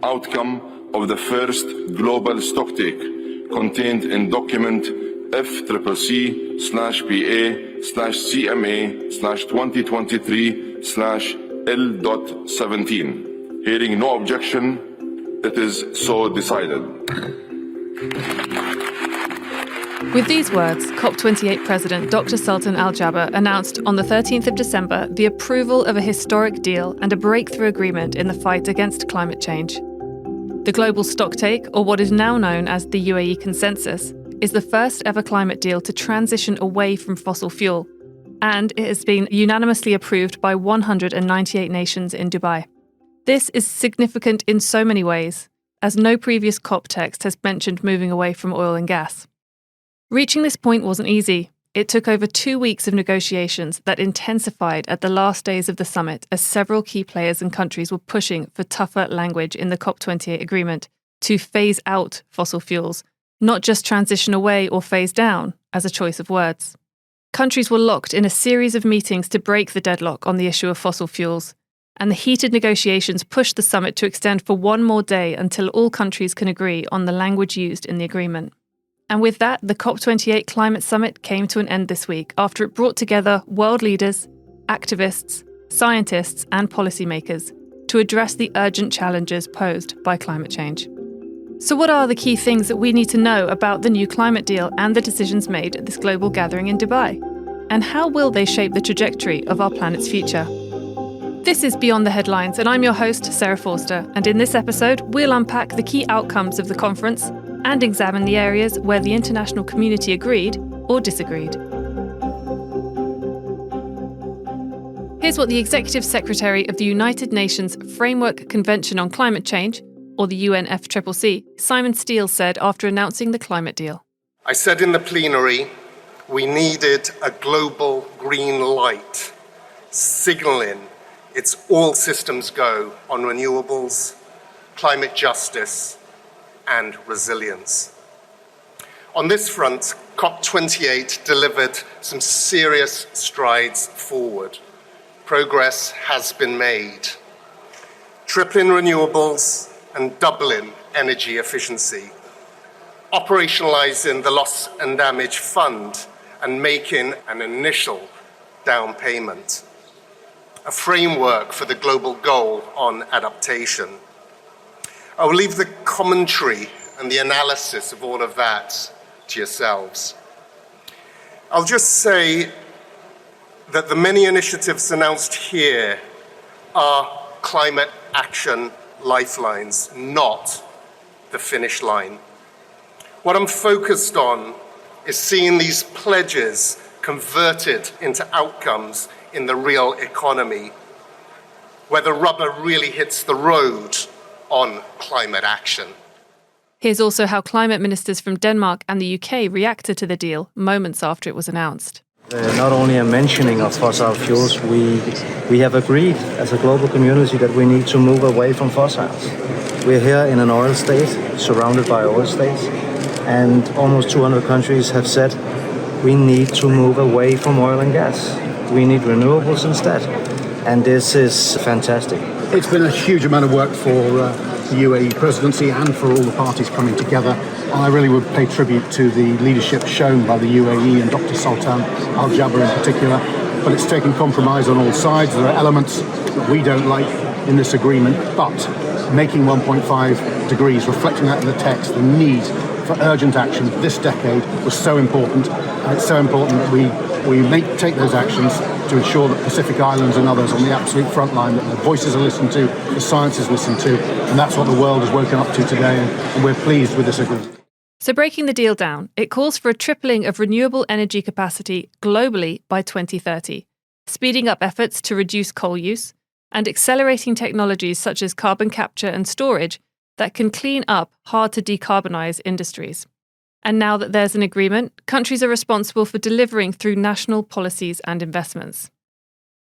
outcome of the first global stocktake contained in document FCCC/PA/CMA/2023/L.17. Hearing no objection, it is so decided. With these words, COP28 President Dr. Sultan Al Jaber announced on the 13th of December the approval of a historic deal and a breakthrough agreement in the fight against climate change. The global stocktake, or what is now known as the UAE Consensus, is the first ever climate deal to transition away from fossil fuel, and it has been unanimously approved by 198 nations in Dubai. This is significant in so many ways, as no previous COP text has mentioned moving away from oil and gas. Reaching this point wasn't easy. It took over 2 weeks of negotiations that intensified at the last days of the summit as several key players and countries were pushing for tougher language in the COP28 agreement to phase out fossil fuels, not just transition away or phase down, as a choice of words. Countries were locked in a series of meetings to break the deadlock on the issue of fossil fuels, and the heated negotiations pushed the summit to extend for one more day until all countries can agree on the language used in the agreement. And with that, the COP28 Climate Summit came to an end this week after it brought together world leaders, activists, scientists, and policymakers to address the urgent challenges posed by climate change. So what are the key things that we need to know about the new climate deal and the decisions made at this global gathering in Dubai? And how will they shape the trajectory of our planet's future? This is Beyond the Headlines, and I'm your host, Sarah Forster, and in this episode, we'll unpack the key outcomes of the conference and examine the areas where the international community agreed or disagreed. Here's what the Executive Secretary of the United Nations Framework Convention on Climate Change, or the UNFCCC, Simon Steele said after announcing the climate deal. I said in the plenary, we needed a global green light, signalling it's all systems go on renewables, climate justice, and resilience. On this front, COP28 delivered some serious strides forward. Progress has been made. Tripling renewables and doubling energy efficiency. Operationalizing the Loss and Damage Fund and making an initial down payment. A framework for the global goal on adaptation. I will leave the commentary and the analysis of all of that to yourselves. I'll just say that the many initiatives announced here are climate action lifelines, not the finish line. What I'm focused on is seeing these pledges converted into outcomes in the real economy, where the rubber really hits the road on climate action. Here's also how climate ministers from Denmark and the UK reacted to the deal moments after it was announced. Not only a mentioning of fossil fuels, we have agreed as a global community that we need to move away from fossils. We're here in an oil state, surrounded by oil states, and almost 200 countries have said we need to move away from oil and gas. We need renewables instead, and this is fantastic. It's been a huge amount of work for the UAE presidency and for all the parties coming together. And I really would pay tribute to the leadership shown by the UAE and Dr. Sultan Al Jaber in particular. But it's taken compromise on all sides. There are elements that we don't like in this agreement, but making 1.5 degrees, reflecting that in the text, the need for urgent action this decade was so important. And it's so important that we take those actions to ensure that Pacific Islands and others on the absolute front line, that their voices are listened to, the science is listened to, and that's what the world has woken up to today, and we're pleased with this agreement. So breaking the deal down, it calls for a tripling of renewable energy capacity globally by 2030, speeding up efforts to reduce coal use, and accelerating technologies such as carbon capture and storage that can clean up hard-to-decarbonise industries. And now that there's an agreement, countries are responsible for delivering through national policies and investments.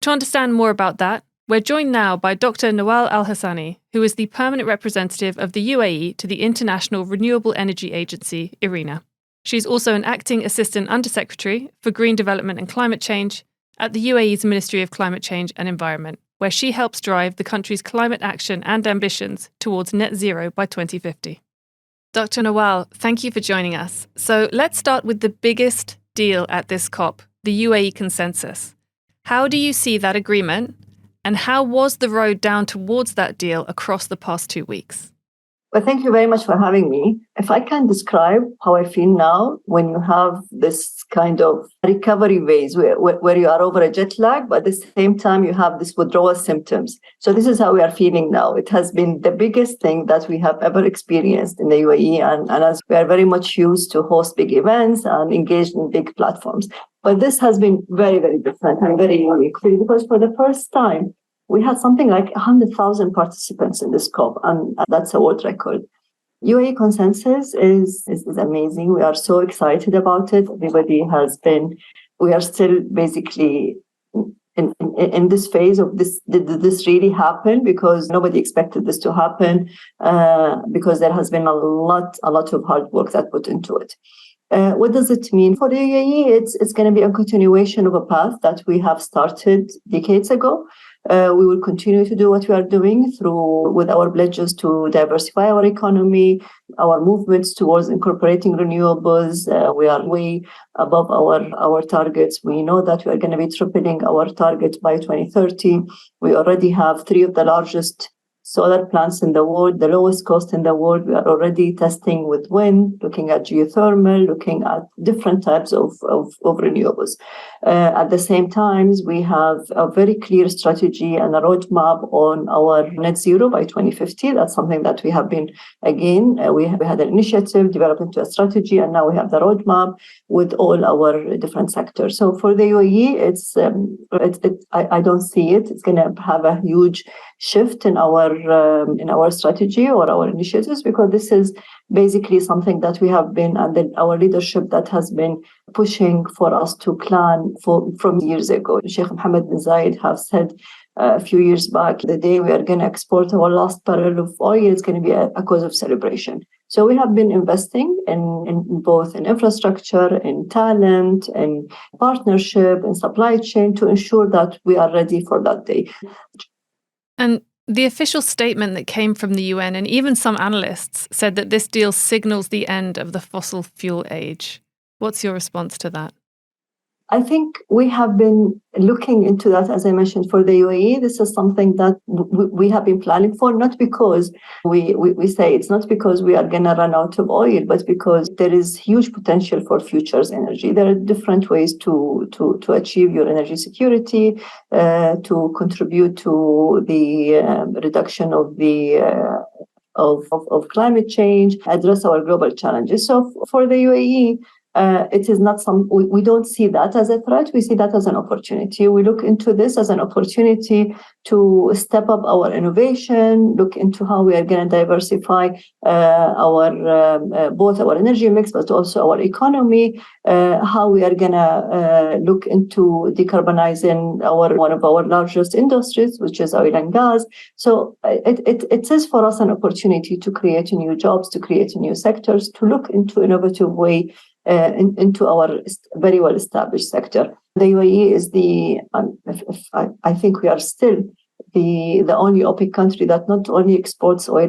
To understand more about that, we're joined now by Dr. Nawal Al-Hassani, who is the permanent representative of the UAE to the International Renewable Energy Agency, IRENA. She's also an acting assistant undersecretary for Green Development and Climate Change at the UAE's Ministry of Climate Change and Environment. where she helps drive the country's climate action and ambitions towards net zero by 2050. Dr. Nawal, thank you for joining us. So let's start with the biggest deal at this COP, the UAE Consensus. How do you see that agreement, and how was the road down towards that deal across the past 2 weeks? Well, thank you very much for having me. If I can describe how I feel now when you have this kind of recovery phase where you are over a jet lag, but at the same time you have this withdrawal symptoms. So this is how we are feeling now. It has been the biggest thing that we have ever experienced in the UAE, and as we are very much used to host big events and engage in big platforms. But this has been very, very different and very unique because for the first time, we had something like 100,000 participants in this COP, and that's a world record. UAE Consensus is amazing. We are so excited about it. We are still basically in this phase of this. Did this really happen? Because nobody expected this to happen, because there has been a lot of hard work that put into it. What does it mean for the UAE? It's going to be a continuation of a path that we have started decades ago. We will continue to do what we are doing with our pledges to diversify our economy, our movements towards incorporating renewables. We are way above our targets. We know that we are going to be tripling our target by 2030. We already have 3 of the largest solar plants in the world, the lowest cost in the world. We are already testing with wind, looking at geothermal, looking at different types of renewables. At the same time, we have a very clear strategy and a roadmap on our net zero by 2050. That's something that we have been, we had an initiative developed into a strategy, and now we have the roadmap with all our different sectors. So for the UAE, I don't see it. It's going to have a huge shift in our strategy or our initiatives, because this is basically something that we have been, and then our leadership that has been pushing for us to plan from years ago. Sheikh Mohammed bin Zayed have said a few years back, the day we are going to export our last barrel of oil is going to be a cause of celebration. So we have been investing in both in infrastructure, in talent, in partnership, in supply chain to ensure that we are ready for that day. And the official statement that came from the UN, and even some analysts, said that this deal signals the end of the fossil fuel age. What's your response to that? I think we have been looking into that, as I mentioned, for the UAE. This is something that we have been planning for, not because we say it's not because we are going to run out of oil, but because there is huge potential for futures energy. There are different ways to achieve your energy security, to contribute to the reduction of the of climate change, address our global challenges. So for the UAE, it is not we don't see that as a threat. We see that as an opportunity. We look into this as an opportunity to step up our innovation, look into how we are going to diversify both our energy mix, but also our economy, how we are going to look into decarbonizing one of our largest industries, which is oil and gas. So it is for us an opportunity to create new jobs, to create new sectors, to look into innovative way into our very well-established sector. The UAE is I think we are still the only OPEC country that not only exports oil,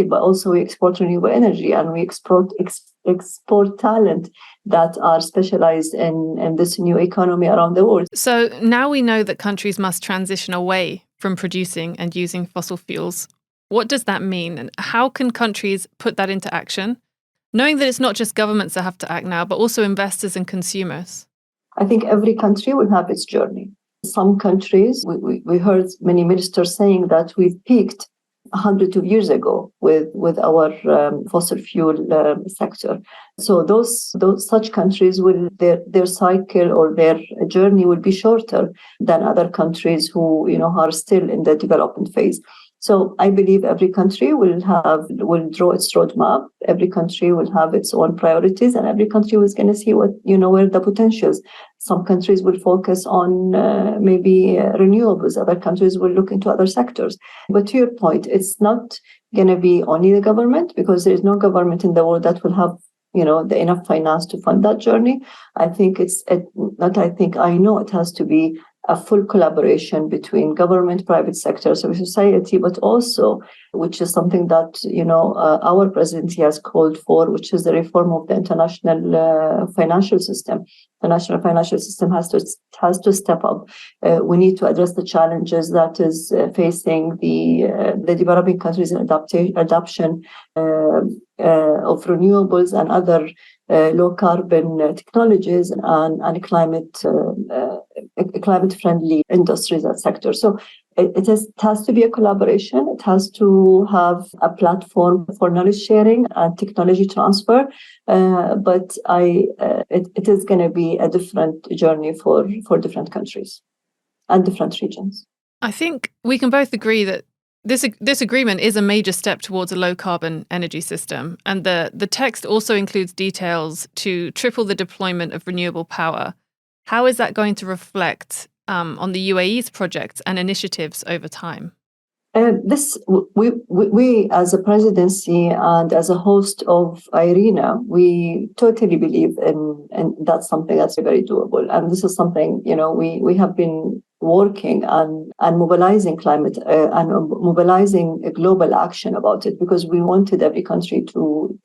but also we export renewable energy, and we export talent that are specialized in this new economy around the world. So now we know that countries must transition away from producing and using fossil fuels. What does that mean, and how can countries put that into action, knowing that it's not just governments that have to act now, but also investors and consumers? I think every country will have its journey. Some countries, we heard many ministers saying that we've peaked 100 of years ago with our fossil fuel sector. So such countries their cycle or their journey will be shorter than other countries who are still in the development phase. So I believe every country will draw its roadmap. Every country will have its own priorities, and every country was going to see where the potentials. Some countries will focus on maybe renewables. Other countries will look into other sectors. But to your point, it's not going to be only the government, because there is no government in the world that will have the enough finance to fund that journey. I know it has to be a full collaboration between government, private sector, civil society, but also, which is something that our presidency has called for, which is the reform of the international financial system. The national financial system has to step up. We need to address the challenges that is facing the developing countries in adoption of renewables and other low carbon technologies and climate friendly industries and sectors. So it has to be a collaboration. It has to have a platform for knowledge sharing and technology transfer. But it is going to be a different journey for different countries and different regions. I think we can both agree that this agreement is a major step towards a low-carbon energy system, and the text also includes details to triple the deployment of renewable power. How is that going to reflect on the UAE's projects and initiatives over time? We as a presidency and as a host of IRENA, we totally believe in that's something that's very doable, and this is something we have been working and mobilizing climate and mobilizing a global action about it, because we wanted every country to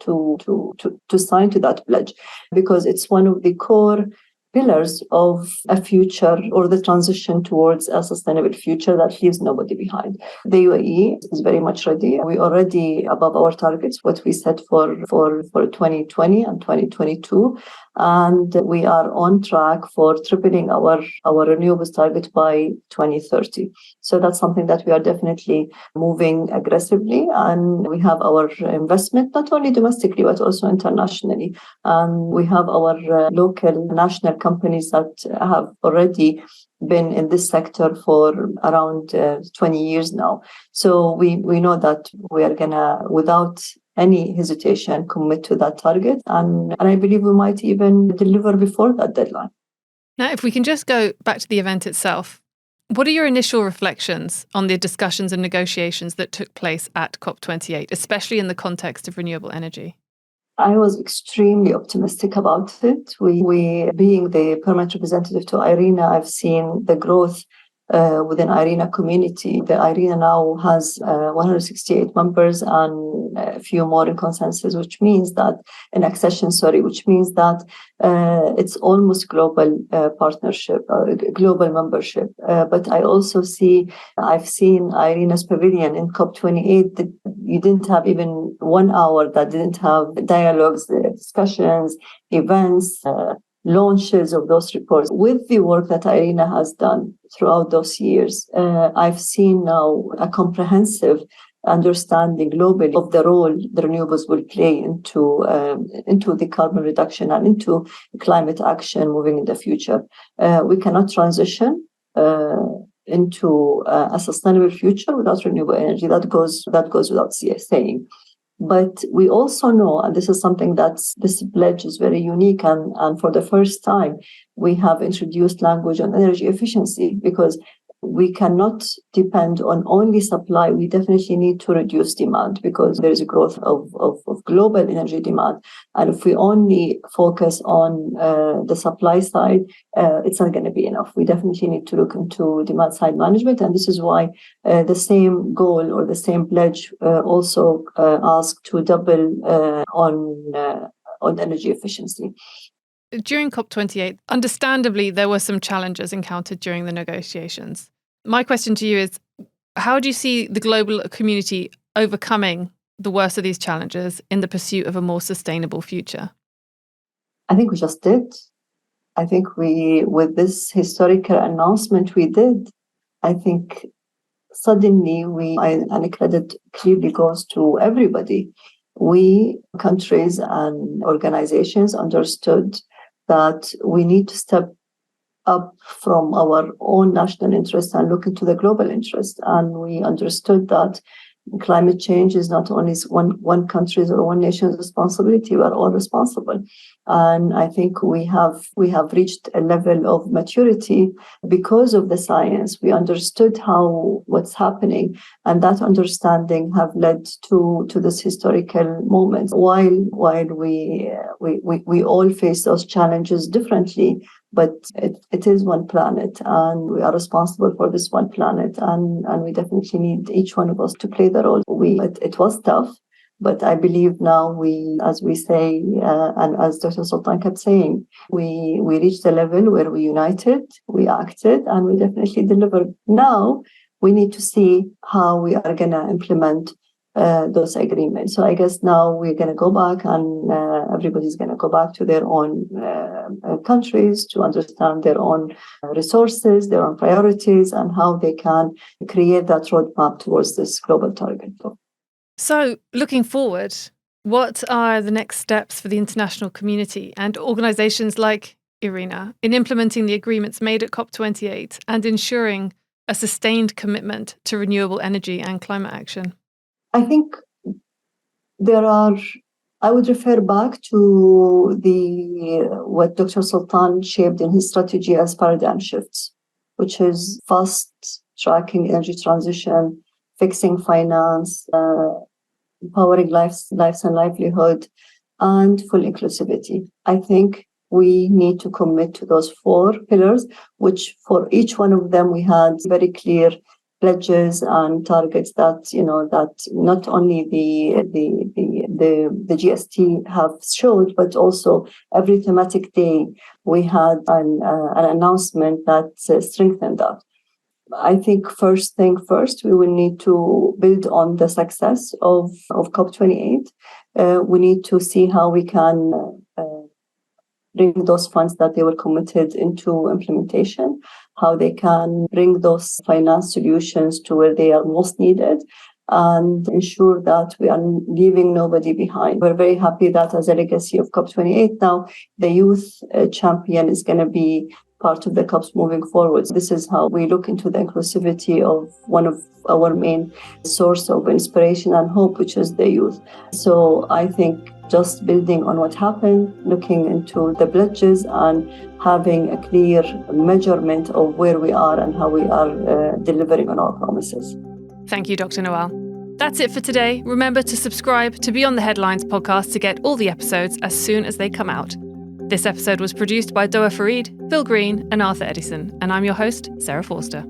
sign to that pledge, because it's one of the core pillars of a future or the transition towards a sustainable future that leaves nobody behind. The UAE is very much ready. We're already above our targets, what we set for 2020 and 2022. And we are on track for tripling our renewables target by 2030. So that's something that we are definitely moving aggressively. And we have our investment, not only domestically, but also internationally. And we have our local national companies that have already been in this sector for around 20 years now. So we know that we are gonna, without any hesitation, commit to that target. And I believe we might even deliver before that deadline. Now, if we can just go back to the event itself, what are your initial reflections on the discussions and negotiations that took place at COP28, especially in the context of renewable energy? I was extremely optimistic about it. We being the permanent representative to IRENA, I've seen the growth within IRENA community. The IRENA now has 168 members and a few more in consensus, which means that which means that it's almost global partnership, global membership. But I also I've seen IRENA's pavilion in COP28 that you didn't have even 1 hour that didn't have dialogues, discussions, events, launches of those reports. With the work that IRENA has done throughout those years, I've seen now a comprehensive understanding globally of the role the renewables will play into the carbon reduction and into climate action moving in the future. We cannot transition into a sustainable future without renewable energy. That goes without saying. But we also know, and this is something this pledge is very unique, and for the first time, we have introduced language on energy efficiency, because we cannot depend on only supply. We definitely need to reduce demand, because there is a growth of global energy demand. And if we only focus on the supply side, it's not going to be enough. We definitely need to look into demand side management. And this is why the same goal or the same pledge also asks to double on energy efficiency. During COP28, understandably, there were some challenges encountered during the negotiations. My question to you is, how do you see the global community overcoming the worst of these challenges in the pursuit of a more sustainable future? I think we just did. I think with this historical announcement we did, I think suddenly and the credit clearly goes to everybody. We, countries and organizations, understood that we need to step up from our own national interest and look into the global interest. And we understood that climate change is not only one country's or one nation's responsibility. We are all responsible. And I think we have reached a level of maturity because of the science. We understood what's happening, and that understanding have led to this historical moment. While we all face those challenges differently, But it is one planet, and we are responsible for this one planet, and we definitely need each one of us to play the role. It was tough, but I believe now we, as we say, and as Dr. Sultan kept saying, we reached a level where we united, we acted, and we definitely delivered. Now we need to see how we are going to implement those agreements. So I guess now we're going to go back, and everybody's going to go back to their own countries to understand their own resources, their own priorities, and how they can create that roadmap towards this global target. So, looking forward, what are the next steps for the international community and organisations like IRENA in implementing the agreements made at COP28 and ensuring a sustained commitment to renewable energy and climate action? I think I would refer back to what Dr. Sultan shaped in his strategy as paradigm shifts, which is fast tracking energy transition, fixing finance, empowering lives and livelihood, and full inclusivity. I think we need to commit to those 4 pillars, which for each one of them we had very clear pledges and targets that not only the GST have showed, but also every thematic day we had an announcement that strengthened that. I think first thing first, we will need to build on the success of COP28. We need to see how we can bring those funds that they were committed into implementation, how they can bring those finance solutions to where they are most needed, and ensure that we are leaving nobody behind. We're very happy that as a legacy of COP28 now, the youth champion is going to be part of the COPs moving forward. This is how we look into the inclusivity of one of our main source of inspiration and hope, which is the youth. So I think just building on what happened, looking into the pledges and having a clear measurement of where we are and how we are delivering on our promises. Thank you, Dr. Nawal. That's it for today. Remember to subscribe to Beyond the Headlines podcast to get all the episodes as soon as they come out. This episode was produced by Doa Farid, Phil Green, and Arthur Edison, and I'm your host, Sarah Forster.